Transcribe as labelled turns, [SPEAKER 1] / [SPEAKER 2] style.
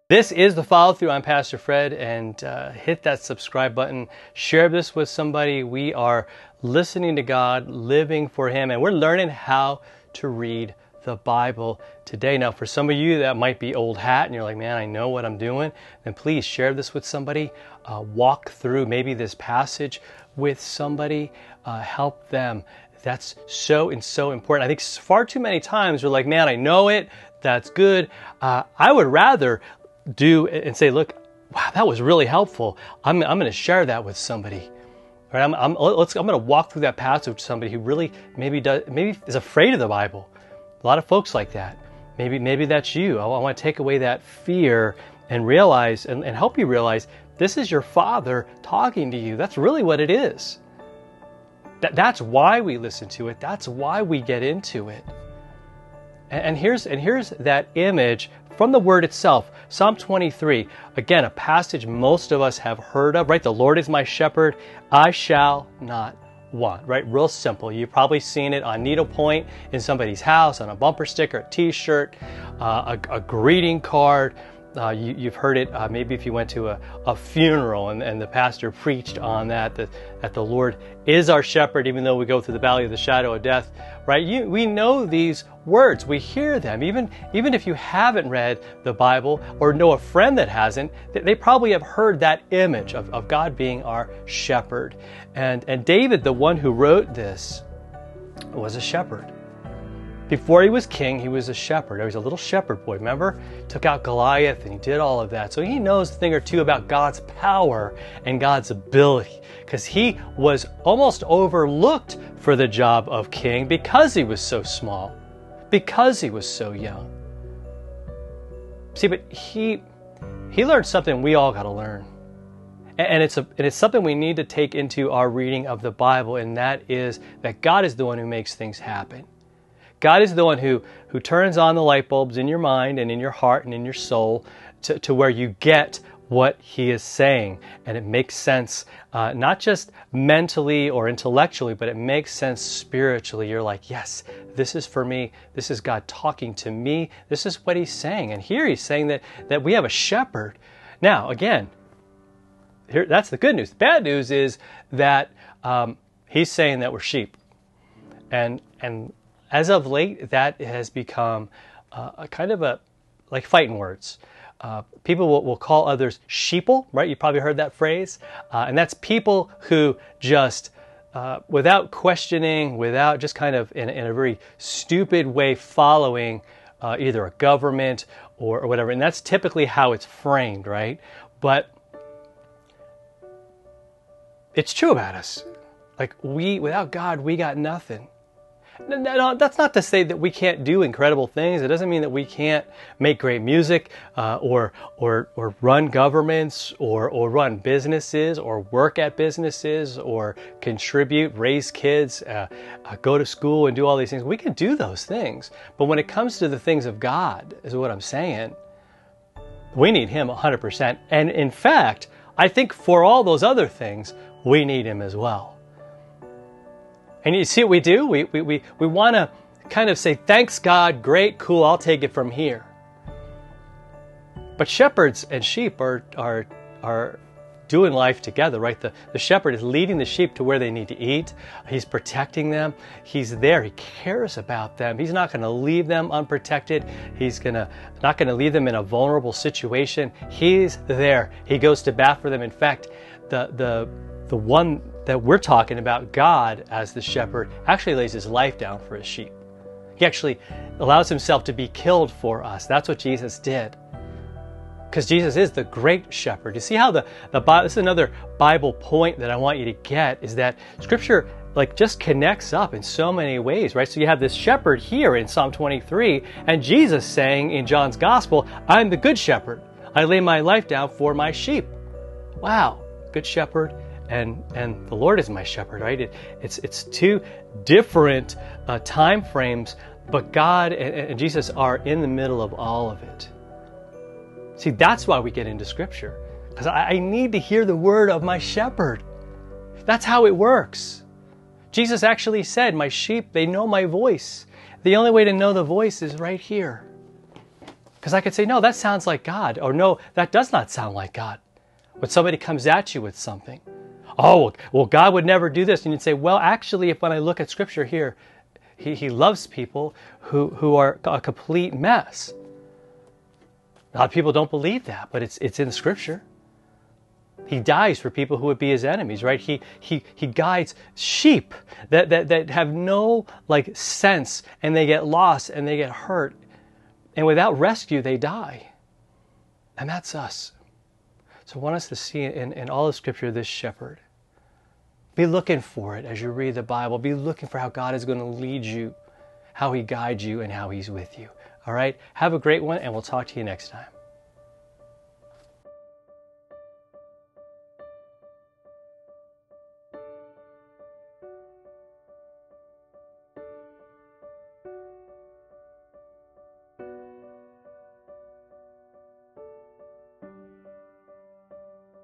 [SPEAKER 1] This is The Follow Through. I'm Pastor Fred, and hit that subscribe button. Share this with somebody. We are listening to God, living for Him, and we're learning how to read the Bible today. Now, for some of you that might be old hat, and you're like, man, I know what I'm doing, then please share this with somebody. Walk through maybe this passage with somebody. Help them. That's so important. I think far too many times we're like, man, I know it. That's good. I would rather do and say, look, wow, that was really helpful. I'm going to share that with somebody. All right, I'm going to walk through that passage with somebody who really maybe is afraid of the Bible. A lot of folks like that. Maybe that's you. I want to take away that fear and realize and help you realize this is your Father talking to you. That's really what it is. That's why we listen to it. That's why we get into it. And here's that image from the word itself. Psalm 23, again, a passage most of us have heard of, right? The Lord is my shepherd, I shall not want, right? Real simple. You've probably seen it on needlepoint in somebody's house, on a bumper sticker, a t-shirt, a greeting card. You've heard it maybe if you went to a funeral and the pastor preached on that the Lord is our shepherd even though we go through the valley of the shadow of death, right? We know these words. We hear them. Even if you haven't read the Bible or know a friend that hasn't, they probably have heard that image of God being our shepherd. And David, the one who wrote this, was a shepherd. Before he was king, he was a shepherd. He was a little shepherd boy, remember? Took out Goliath and he did all of that. So he knows a thing or two about God's power and God's ability, because he was almost overlooked for the job of king because he was so small, because he was so young. See, but he learned something we all got to learn. And it's something we need to take into our reading of the Bible, and that is that God is the one who makes things happen. God is the one who turns on the light bulbs in your mind and in your heart and in your soul to where you get what He is saying. And it makes sense, not just mentally or intellectually, but it makes sense spiritually. You're like, yes, this is for me. This is God talking to me. This is what He's saying. And here He's saying that we have a shepherd. Now, again, that's the good news. The bad news is that He's saying that we're sheep. And as of late, that has become a kind of like fighting words. People will call others sheeple, right? You probably heard that phrase. And that's people who just, without questioning, without just kind of in a very stupid way following either a government or whatever. And that's typically how it's framed, right? But it's true about us. Like without God, we got nothing. No, that's not to say that we can't do incredible things. It doesn't mean that we can't make great music or run governments or run businesses or work at businesses or contribute, raise kids, go to school and do all these things. We can do those things. But when it comes to the things of God, is what I'm saying, we need Him 100%. And in fact, I think for all those other things, we need Him as well. And you see what we do? We want to kind of say, thanks God, great, cool, I'll take it from here. But shepherds and sheep are doing life together, right? The shepherd is leading the sheep to where they need to eat. He's protecting them. He's there. He cares about them. He's not going to leave them unprotected. He's not going to leave them in a vulnerable situation. He's there. He goes to bat for them. In fact, the one that we're talking about, God as the shepherd, actually lays His life down for His sheep. He actually allows Himself to be killed for us. That's what Jesus did. Because Jesus is the great shepherd. You see how the Bible, this is another Bible point that I want you to get, is that Scripture just connects up in so many ways, right? So you have this shepherd here in Psalm 23, and Jesus saying in John's Gospel, I'm the good shepherd. I lay my life down for my sheep. Wow, good shepherd. And the Lord is my shepherd, right? It's two different time frames, but God and Jesus are in the middle of all of it. See, that's why we get into Scripture, because I need to hear the word of my shepherd. That's how it works. Jesus actually said, my sheep, they know my voice. The only way to know the voice is right here. Because I could say, no, that sounds like God, or no, that does not sound like God. When somebody comes at you with something, oh, well, God would never do this. And you'd say, well, actually, if when I look at Scripture here, He loves people who are a complete mess. A lot of people don't believe that, but it's in Scripture. He dies for people who would be His enemies, right? He guides sheep that have no sense, and they get lost and they get hurt. And without rescue, they die. And that's us. So I want us to see in all of Scripture this shepherd. Be looking for it as you read the Bible. Be looking for how God is going to lead you, how He guides you, and how He's with you. All right? Have a great one, and we'll talk to you next time.